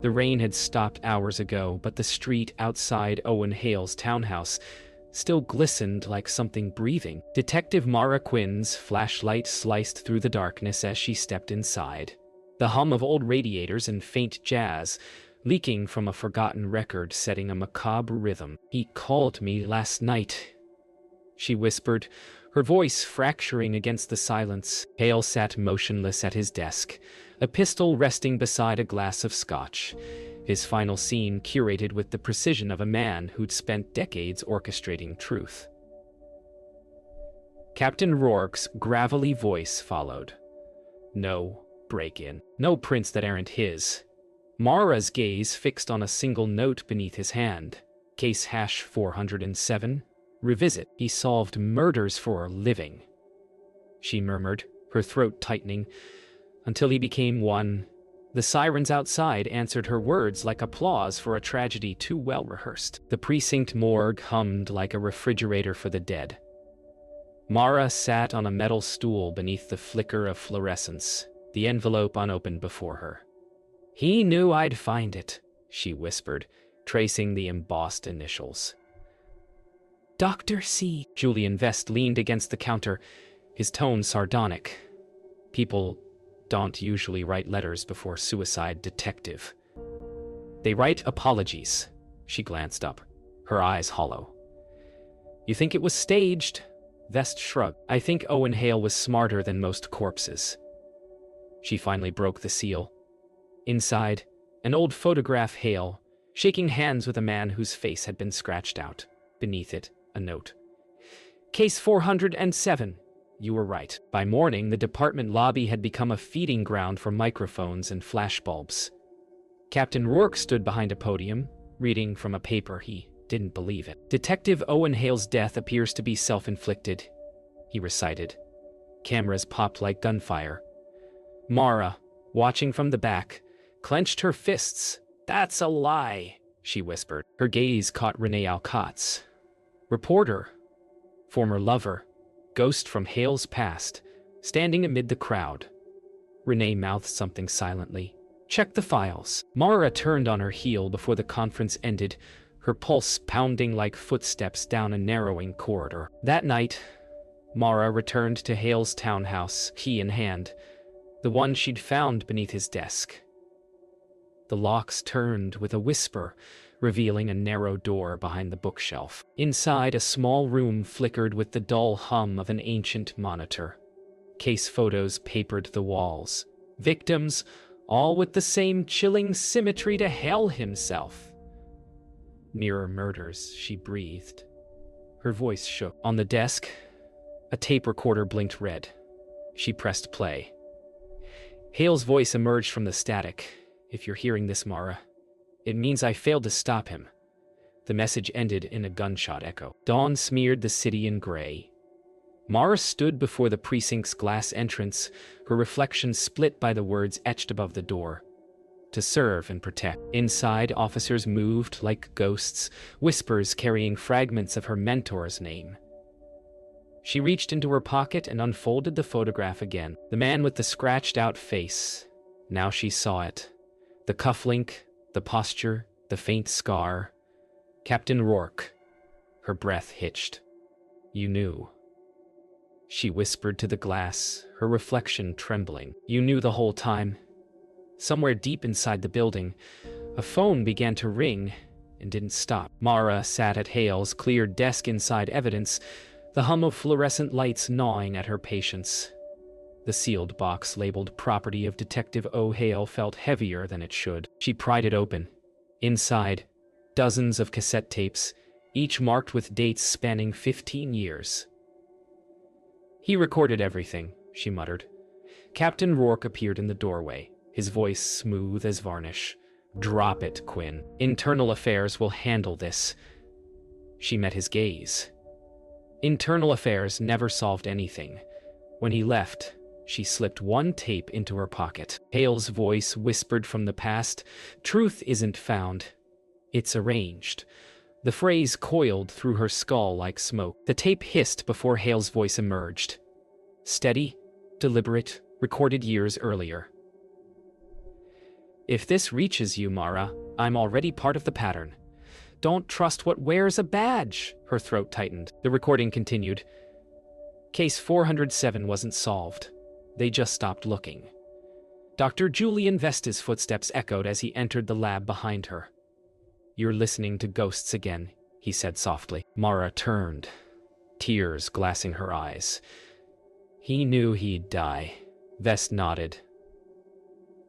The rain had stopped hours ago, but the street outside Owen Hale's townhouse still glistened like something breathing. Detective Mara Quinn's flashlight sliced through the darkness as she stepped inside. The hum of old radiators and faint jazz leaking from a forgotten record setting a macabre rhythm. "He called me last night," she whispered, her voice fracturing against the silence. Hale sat motionless at his desk, a pistol resting beside a glass of scotch, his final scene curated with the precision of a man who'd spent decades orchestrating truth. Captain Rourke's gravelly voice followed. "No break-in. No prints that aren't his." Mara's gaze fixed on a single note beneath his hand. Case hash 407. Revisit. "He solved murders for a living," she murmured, her throat tightening, "until he became one." The sirens outside answered her words like applause for a tragedy too well rehearsed. The precinct morgue hummed like a refrigerator for the dead. Mara sat on a metal stool beneath the flicker of fluorescence, the envelope unopened before her. "He knew I'd find it," she whispered, tracing the embossed initials. "Dr. C." Julian Vest leaned against the counter, his tone sardonic. "People don't usually write letters before suicide, detective. They write apologies." She glanced up, her eyes hollow. "You think it was staged?" Vest shrugged. "I think Owen Hale was smarter than most corpses." She finally broke the seal. Inside, an old photograph Hale, shaking hands with a man whose face had been scratched out. Beneath it, a note. "Case 407. You were right." By morning, the department lobby had become a feeding ground for microphones and flashbulbs. Captain Rourke stood behind a podium, reading from a paper. He didn't believe it. "Detective Owen Hale's death appears to be self-inflicted," he recited. Cameras popped like gunfire. Mara, watching from the back, clenched her fists. "That's a lie," she whispered. Her gaze caught Renee Alcott's. Reporter, former lover, ghost from Hale's past, standing amid the crowd. Renee mouthed something silently. "Check the files." Mara turned on her heel before the conference ended, her pulse pounding like footsteps down a narrowing corridor. That night, Mara returned to Hale's townhouse, key in hand, the one she'd found beneath his desk. The locks turned with a whisper, revealing a narrow door behind the bookshelf. Inside, a small room flickered with the dull hum of an ancient monitor. Case photos papered the walls. Victims, all with the same chilling symmetry to Hale himself. "Mirror murders," she breathed. Her voice shook. On the desk, a tape recorder blinked red. She pressed play. Hale's voice emerged from the static. "If you're hearing this, Mara, it means I failed to stop him." The message ended in a gunshot echo. Dawn smeared the city in gray. Mara stood before the precinct's glass entrance, her reflection split by the words etched above the door. "To serve and protect." Inside, officers moved like ghosts, whispers carrying fragments of her mentor's name. She reached into her pocket and unfolded the photograph again. The man with the scratched-out face. Now she saw it. The cufflink, the posture, the faint scar. Captain Rourke. Her breath hitched. "You knew." She whispered to the glass, her reflection trembling. "You knew the whole time." Somewhere deep inside the building, a phone began to ring and didn't stop. Mara sat at Hale's cleared desk inside evidence, the hum of fluorescent lights gnawing at her patience. The sealed box labeled "Property of Detective O. Hale" felt heavier than it should. She pried it open. Inside, dozens of cassette tapes, each marked with dates spanning 15 years. "He recorded everything," she muttered. Captain Rourke appeared in the doorway, his voice smooth as varnish. "Drop it, Quinn. Internal Affairs will handle this." She met his gaze. Internal Affairs never solved anything. When he left, she slipped one tape into her pocket. Hale's voice whispered from the past, "Truth isn't found. It's arranged." The phrase coiled through her skull like smoke. The tape hissed before Hale's voice emerged. Steady, deliberate, recorded years earlier. If this reaches you, Mara, I'm already part of the pattern. Don't trust what wears a badge. Her throat tightened. The recording continued. Case 407 wasn't solved. They just stopped looking. Dr. Julian Vesta's footsteps echoed as he entered the lab behind her. You're listening to ghosts again, he said softly. Mara turned, tears glassing her eyes. He knew he'd die. Vest nodded.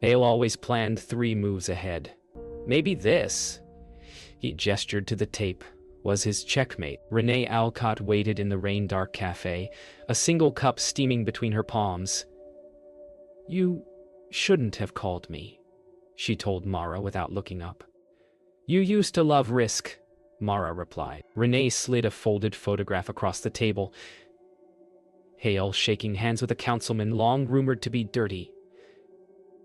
Hale always planned 3 moves ahead. Maybe this, he gestured to the tape, was his checkmate. Renee Alcott waited in the rain-dark cafe, a single cup steaming between her palms. You shouldn't have called me, she told Mara without looking up. You used to love risk, Mara replied. Renee slid a folded photograph across the table. Hale shaking hands with a councilman long rumored to be dirty.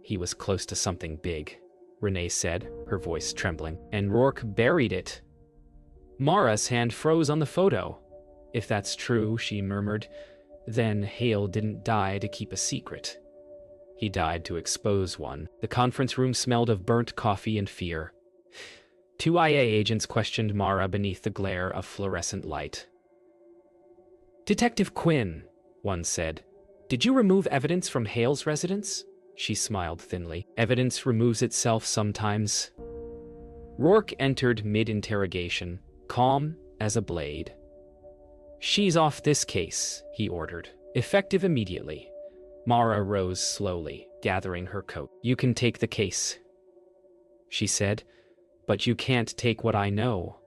He was close to something big, Renee said, her voice trembling, and Rourke buried it. Mara's hand froze on the photo. If that's true, she murmured, then Hale didn't die to keep a secret. He died to expose one. The conference room smelled of burnt coffee and fear. 2 IA agents questioned Mara beneath the glare of fluorescent light. Detective Quinn, one said, did you remove evidence from Hale's residence? She smiled thinly. Evidence removes itself sometimes. Rourke entered mid-interrogation, calm as a blade. She's off this case, he ordered, effective immediately. Mara rose slowly, gathering her coat. You can take the case, she said, but you can't take what I know.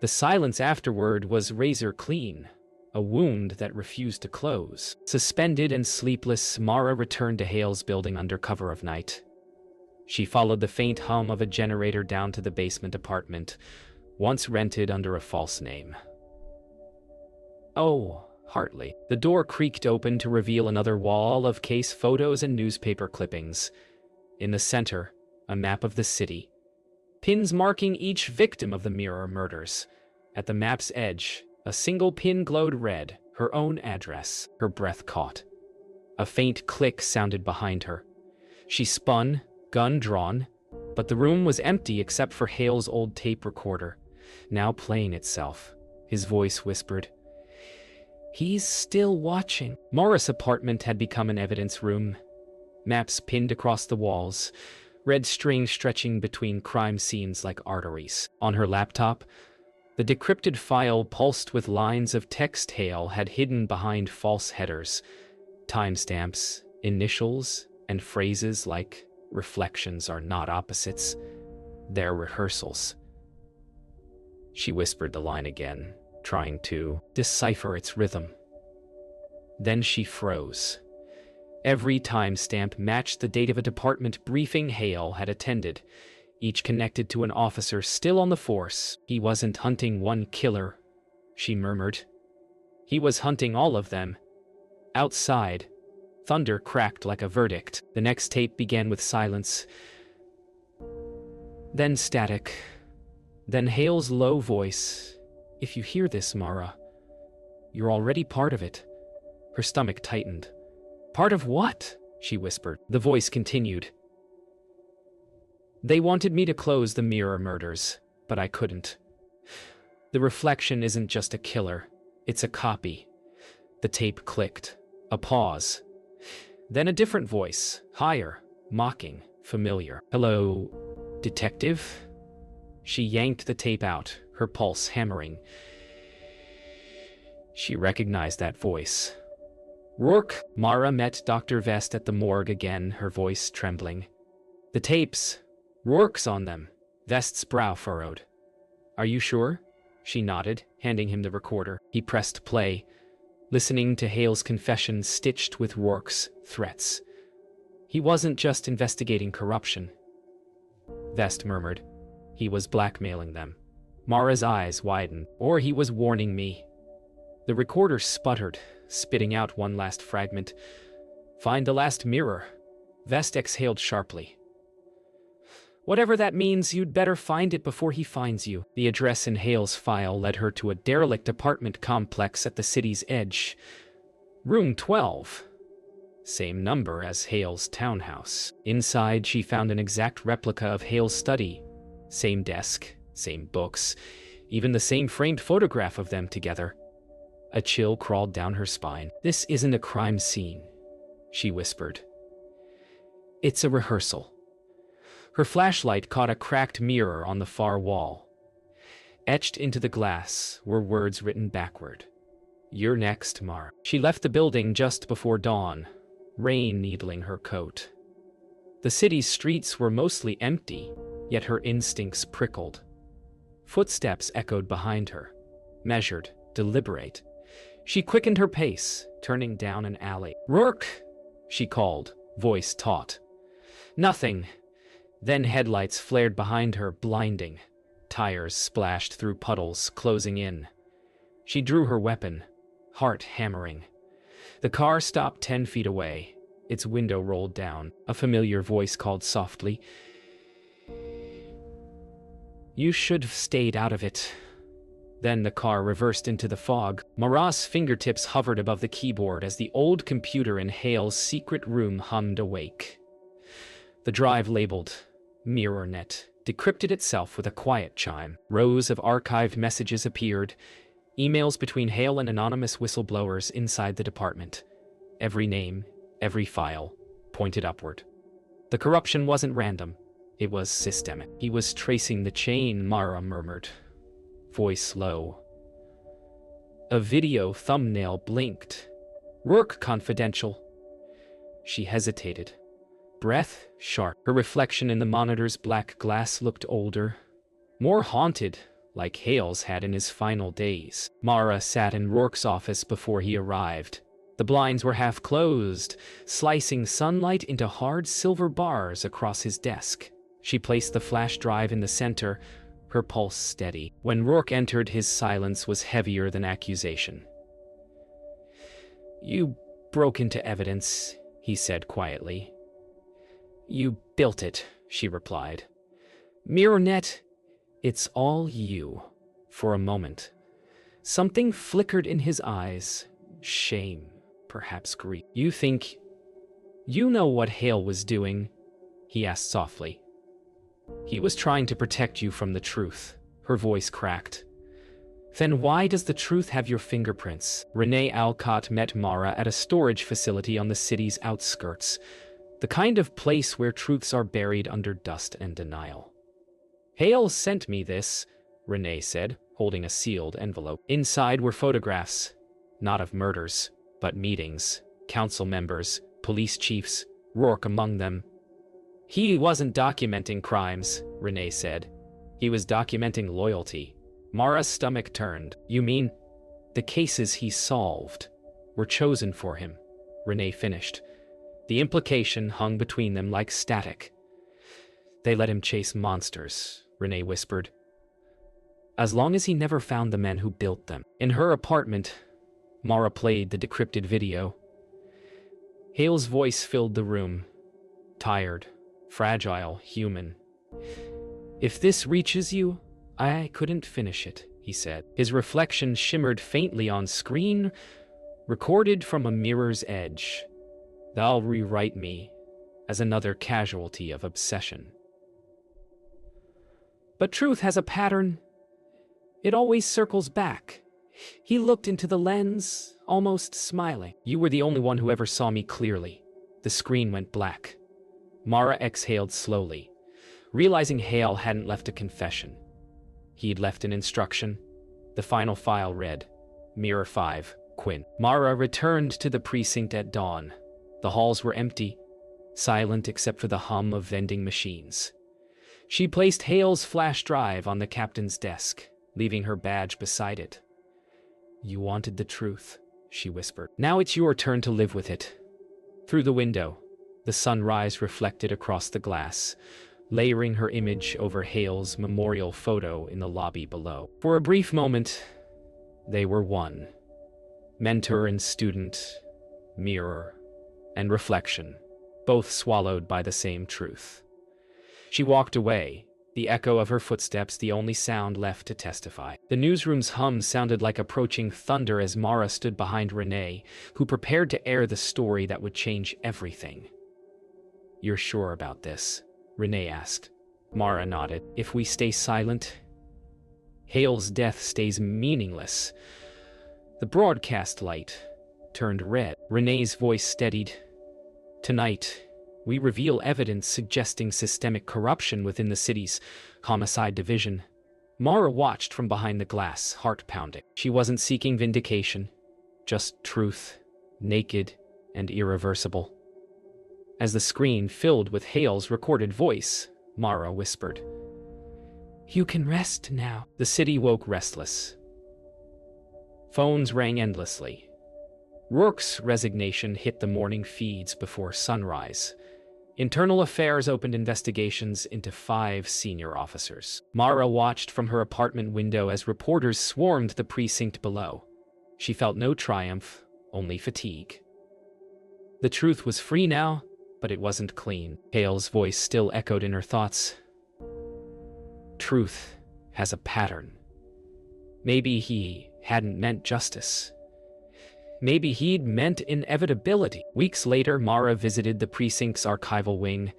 The silence afterward was razor clean, a wound that refused to close. Suspended and sleepless, Mara returned to Hale's building under cover of night. She followed the faint hum of a generator down to the basement apartment, once rented under a false name. Oh, Hartley. The door creaked open to reveal another wall of case photos and newspaper clippings. In the center, a map of the city, pins marking each victim of the Mirror murders. At the map's edge, a single pin glowed red, her own address. Her breath caught. A faint click sounded behind her. She spun, gun drawn, but the room was empty except for Hale's old tape recorder, now playing itself. His voice whispered, "He's still watching." Morris' apartment had become an evidence room. Maps pinned across the walls, red string stretching between crime scenes like arteries. On her laptop, the decrypted file pulsed with lines of text Hale had hidden behind false headers, timestamps, initials, and phrases like, "Reflections are not opposites, they're rehearsals." She whispered the line again, trying to decipher its rhythm. Then she froze. Every timestamp matched the date of a department briefing Hale had attended, each connected to an officer still on the force. He wasn't hunting one killer, she murmured. He was hunting all of them. Outside, thunder cracked like a verdict. The next tape began with silence, then static, then Hale's low voice. "If you hear this, Mara, you're already part of it." Her stomach tightened. "Part of what?" she whispered. The voice continued. "They wanted me to close the Mirror murders, but I couldn't. The reflection isn't just a killer, it's a copy." The tape clicked. A pause. Then a different voice, higher, mocking, familiar. "Hello, detective?" She yanked the tape out, her pulse hammering. She recognized that voice. "Rourke." Mara met Dr. Vest at the morgue again, her voice trembling. "The tapes. Rourke's on them." Vest's brow furrowed. "Are you sure?" She nodded, handing him the recorder. He pressed play, listening to Hale's confession stitched with Rourke's threats. He wasn't just investigating corruption, Vest murmured. He was blackmailing them. Mara's eyes widened. "Or he was warning me." The recorder sputtered, spitting out one last fragment. "Find the last mirror." Vest exhaled sharply. "Whatever that means, you'd better find it before he finds you." The address in Hale's file led her to a derelict apartment complex at the city's edge. Room 12. Same number as Hale's townhouse. Inside, she found an exact replica of Hale's study. Same desk, same books, even the same framed photograph of them together. A chill crawled down her spine. "This isn't a crime scene," she whispered. "It's a rehearsal." Her flashlight caught a cracked mirror on the far wall. Etched into the glass were words written backward. "You're next, Mara." She left the building just before dawn, rain needling her coat. The city's streets were mostly empty, yet her instincts prickled. Footsteps echoed behind her, measured, deliberate. She quickened her pace, turning down an alley. "Rourke!" she called, voice taut. Nothing. Then headlights flared behind her, blinding. Tires splashed through puddles, closing in. She drew her weapon, heart hammering. The car stopped 10 feet away. Its window rolled down. A familiar voice called softly, "You should have stayed out of it." Then the car reversed into the fog. Mara's fingertips hovered above the keyboard as the old computer in Hale's secret room hummed awake. The drive labeled MirrorNet decrypted itself with a quiet chime. Rows of archived messages appeared, emails between Hale and anonymous whistleblowers inside the department. Every name, every file, pointed upward. The corruption wasn't random. It was systemic. "He was tracing the chain," Mara murmured, voice low. A video thumbnail blinked. "Rourke Confidential." She hesitated, breath sharp. Her reflection in the monitor's black glass looked older, more haunted, like Hale's had in his final days. Mara sat in Rourke's office before he arrived. The blinds were half closed, slicing sunlight into hard silver bars across his desk. She placed the flash drive in the center, her pulse steady. When Rourke entered, his silence was heavier than accusation. "You broke into evidence," he said quietly. "You built it," she replied. "MirrorNet, it's all you." For a moment, something flickered in his eyes. Shame, perhaps grief. "You think you know what Hale was doing?" he asked softly. "He was trying to protect you from the truth." Her voice cracked. "Then why does the truth have your fingerprints?" Renee Alcott met Mara at a storage facility on the city's outskirts, the kind of place where truths are buried under dust and denial. "Hale sent me this," Renee said, holding a sealed envelope. Inside were photographs, not of murders, but meetings, council members, police chiefs, Rourke among them. "He wasn't documenting crimes," Renee said. "He was documenting loyalty." Mara's stomach turned. "You mean the cases he solved were chosen for him?" Renee finished. The implication hung between them like static. "They let him chase monsters," Renee whispered. "As long as he never found the men who built them." In her apartment, Mara played the decrypted video. Hale's voice filled the room. Tired, fragile, human. "If this reaches you, I couldn't finish it," he said. His reflection shimmered faintly on screen, recorded from a mirror's edge. "They'll rewrite me as another casualty of obsession." "But truth has a pattern. It always circles back." He looked into the lens, almost smiling. "You were the only one who ever saw me clearly." The screen went black. Mara exhaled slowly, realizing Hale hadn't left a confession. He'd left an instruction. The final file read, "Mirror 5, Quinn." Mara returned to the precinct at dawn. The halls were empty, silent except for the hum of vending machines. She placed Hale's flash drive on the captain's desk, leaving her badge beside it. "You wanted the truth," she whispered. "Now it's your turn to live with it." Through the window, the sunrise reflected across the glass, layering her image over Hale's memorial photo in the lobby below. For a brief moment, they were one. Mentor and student, mirror and reflection, both swallowed by the same truth. She walked away, The echo of her footsteps, the only sound left to testify. The newsroom's hum sounded like approaching thunder as Mara stood behind Renee, who prepared to air the story that would change everything. "You're sure about this?" Renee asked. Mara nodded. "If we stay silent, Hale's death stays meaningless." The broadcast light turned red. Renee's voice steadied. "Tonight, we reveal evidence suggesting systemic corruption within the city's homicide division." Mara watched from behind the glass, heart pounding. She wasn't seeking vindication, just truth, naked and irreversible. As the screen filled with Hale's recorded voice, Mara whispered, "You can rest now." The city woke restless. Phones rang endlessly. Rourke's resignation hit the morning feeds before sunrise. Internal Affairs opened investigations into 5 senior officers. Mara watched from her apartment window as reporters swarmed the precinct below. She felt no triumph, only fatigue. The truth was free now, but it wasn't clean. Hale's voice still echoed in her thoughts. Truth has a pattern. Maybe he hadn't meant justice. Maybe he'd meant inevitability. Weeks later, Mara visited the precinct's archival wing,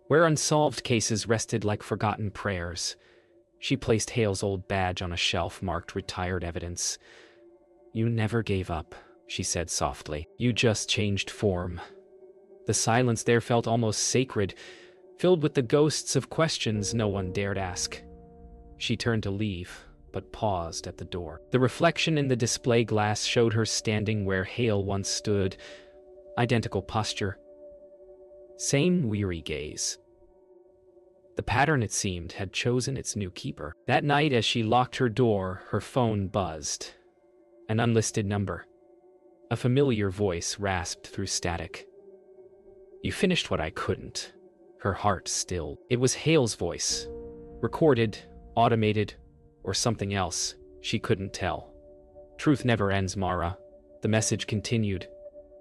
where unsolved cases rested like forgotten prayers. She placed Hale's old badge on a shelf marked retired evidence. "You never gave up," she said softly. "You just changed form." The silence there felt almost sacred, filled with the ghosts of questions no one dared ask. She turned to leave, but paused at the door. The reflection in the display glass showed her standing where Hale once stood. Identical posture. Same weary gaze. The pattern, it seemed, had chosen its new keeper. That night, as she locked her door, her phone buzzed. An unlisted number. A familiar voice rasped through static. "You finished what I couldn't." Her heart stilled. It was Hale's voice. Recorded, automated, or something else. She couldn't tell. "Truth never ends, Mara." The message continued.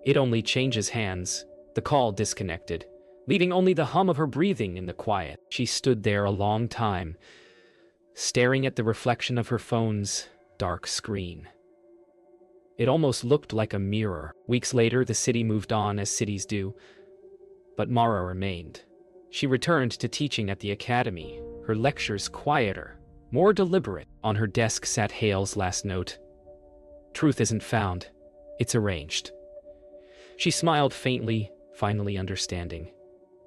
"It only changes hands." The call disconnected, leaving only the hum of her breathing in the quiet. She stood there a long time, staring at the reflection of her phone's dark screen. It almost looked like a mirror. Weeks later, the city moved on as cities do, but Mara remained. She returned to teaching at the academy, her lectures quieter, more deliberate. On her desk sat Hale's last note. "Truth isn't found, it's arranged." She smiled faintly, finally understanding.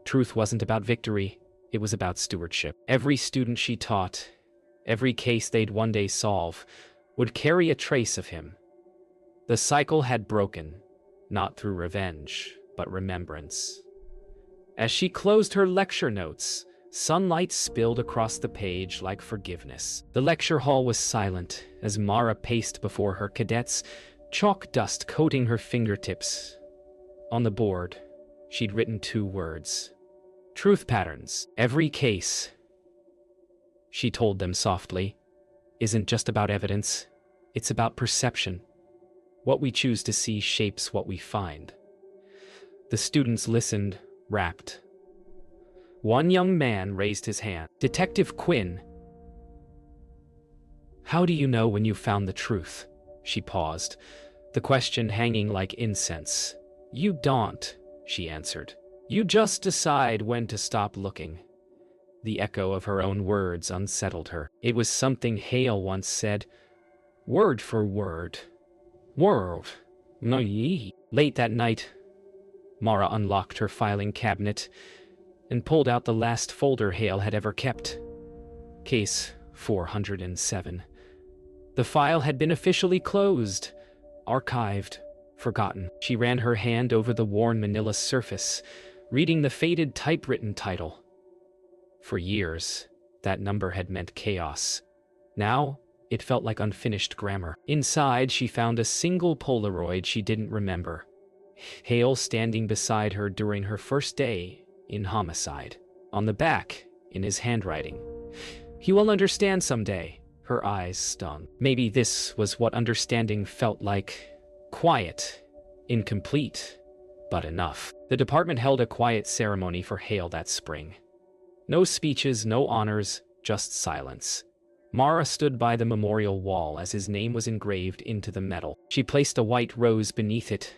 Truth wasn't about victory, it was about stewardship. Every student she taught, every case they'd one day solve, would carry a trace of him. The cycle had broken, not through revenge, but remembrance. As she closed her lecture notes, sunlight spilled across the page like forgiveness. The lecture hall was silent as Mara paced before her cadets, chalk dust coating her fingertips. On the board, she'd written 2 words. Truth patterns. Every case, she told them softly, isn't just about evidence, it's about perception. What we choose to see shapes what we find. The students listened, rapt. One young man raised his hand. "Detective Quinn, how do you know when you found the truth?" She paused, the question hanging like incense. "You don't," she answered. "You just decide when to stop looking." The echo of her own words unsettled her. It was something Hale once said, word for word. World. No ye. Late that night, Mara unlocked her filing cabinet and pulled out the last folder Hale had ever kept. Case 407. The file had been officially closed, archived, forgotten. She ran her hand over the worn manila surface, reading the faded typewritten title. For years, that number had meant chaos. Now, it felt like unfinished grammar. Inside, she found a single Polaroid she didn't remember. Hale standing beside her during her first day in homicide. On the back, in his handwriting, "You will understand someday." Her eyes stung. Maybe this was what understanding felt like. Quiet, incomplete, but enough. The department held a quiet ceremony for Hale that spring. No speeches, no honors, just silence. Mara stood by the memorial wall as his name was engraved into the metal. She placed a white rose beneath it,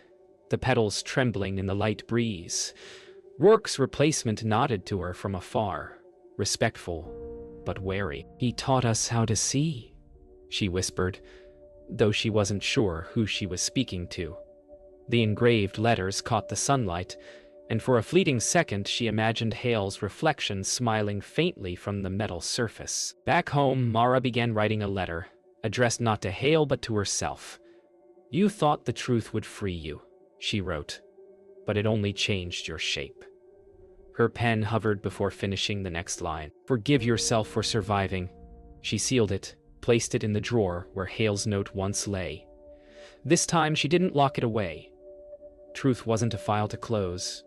the petals trembling in the light breeze. Rourke's replacement nodded to her from afar, respectful but wary. "He taught us how to see," she whispered, though she wasn't sure who she was speaking to. The engraved letters caught the sunlight, and for a fleeting second she imagined Hale's reflection smiling faintly from the metal surface. Back home, Mara began writing a letter, addressed not to Hale but to herself. "You thought the truth would free you," she wrote, "but it only changed your shape." Her pen hovered before finishing the next line. "Forgive yourself for surviving." She sealed it, placed it in the drawer where Hale's note once lay. This time she didn't lock it away. Truth wasn't a file to close.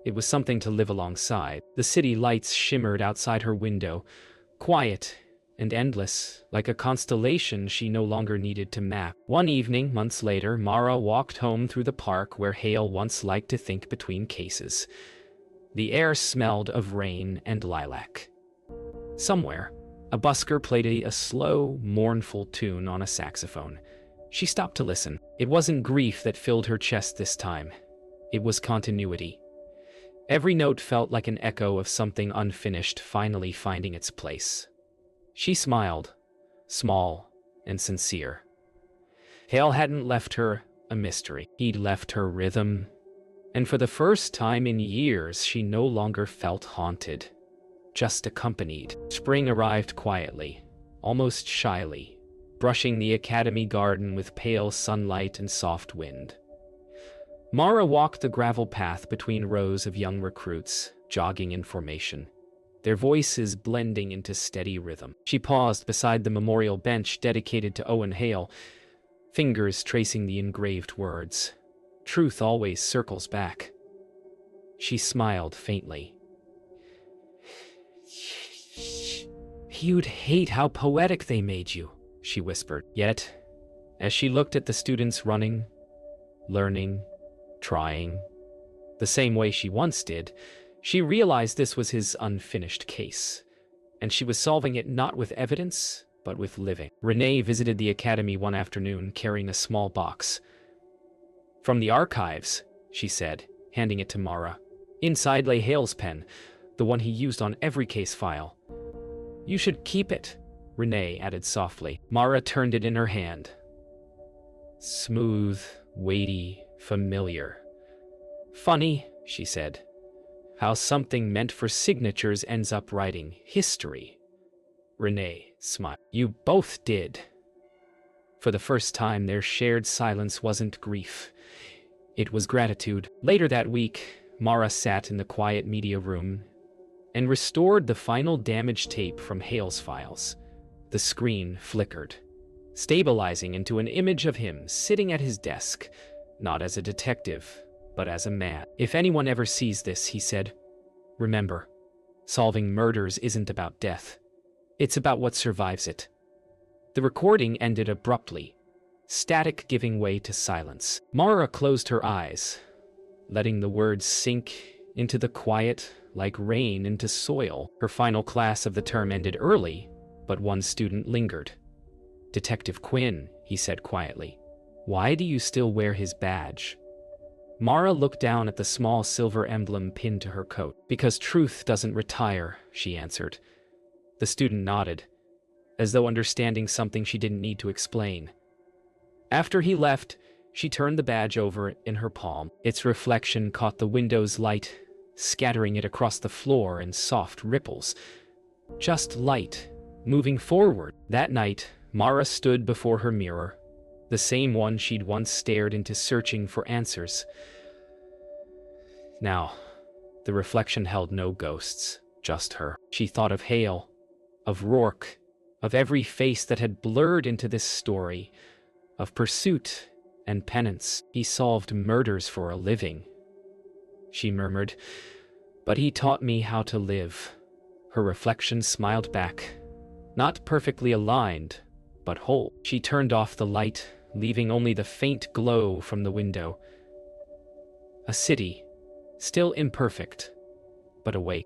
It was something to live alongside. The city lights shimmered outside her window, quiet and endless, like a constellation she no longer needed to map. One evening, months later, Mara walked home through the park where Hale once liked to think between cases. The air smelled of rain and lilac. Somewhere, a busker played a slow, mournful tune on a saxophone. She stopped to listen. It wasn't grief that filled her chest this time. It was continuity. Every note felt like an echo of something unfinished finally finding its place. She smiled, small and sincere. Hale hadn't left her a mystery. He'd left her rhythm. And for the first time in years, she no longer felt haunted, just accompanied. Spring arrived quietly, almost shyly, brushing the academy garden with pale sunlight and soft wind. Mara walked the gravel path between rows of young recruits, jogging in formation, their voices blending into steady rhythm. She paused beside the memorial bench dedicated to Owen Hale, fingers tracing the engraved words. "Truth always circles back." She smiled faintly. "You'd hate how poetic they made you," she whispered. Yet, as she looked at the students running, learning, trying, the same way she once did, she realized this was his unfinished case, and she was solving it not with evidence, but with living. Renee visited the academy one afternoon carrying a small box. "From the archives," she said, handing it to Mara. Inside lay Hale's pen, the one he used on every case file. "You should keep it," Renee added softly. Mara turned it in her hand. Smooth, weighty, familiar. "Funny," she said, "how something meant for signatures ends up writing history." Renee smiled. "You both did." For the first time, their shared silence wasn't grief. It was gratitude. Later that week, Mara sat in the quiet media room and restored the final damaged tape from Hale's files. The screen flickered, stabilizing into an image of him sitting at his desk, not as a detective, but as a man. "If anyone ever sees this," he said, "remember, solving murders isn't about death. It's about what survives it." The recording ended abruptly, static giving way to silence. Mara closed her eyes, letting the words sink into the quiet like rain into soil. Her final class of the term ended early, but one student lingered. "Detective Quinn," he said quietly, "why do you still wear his badge?" Mara looked down at the small silver emblem pinned to her coat. "Because truth doesn't retire," she answered. The student nodded, as though understanding something she didn't need to explain. After he left, she turned the badge over in her palm. Its reflection caught the window's light, scattering it across the floor in soft ripples. Just light, moving forward. That night, Mara stood before her mirror, the same one she'd once stared into searching for answers. Now, the reflection held no ghosts, just her. She thought of Hale, of Rourke, of every face that had blurred into this story, of pursuit and penance. "He solved murders for a living," she murmured, "but he taught me how to live." Her reflection smiled back, not perfectly aligned, but whole. She turned off the light, leaving only the faint glow from the window. A city, still imperfect, but awake.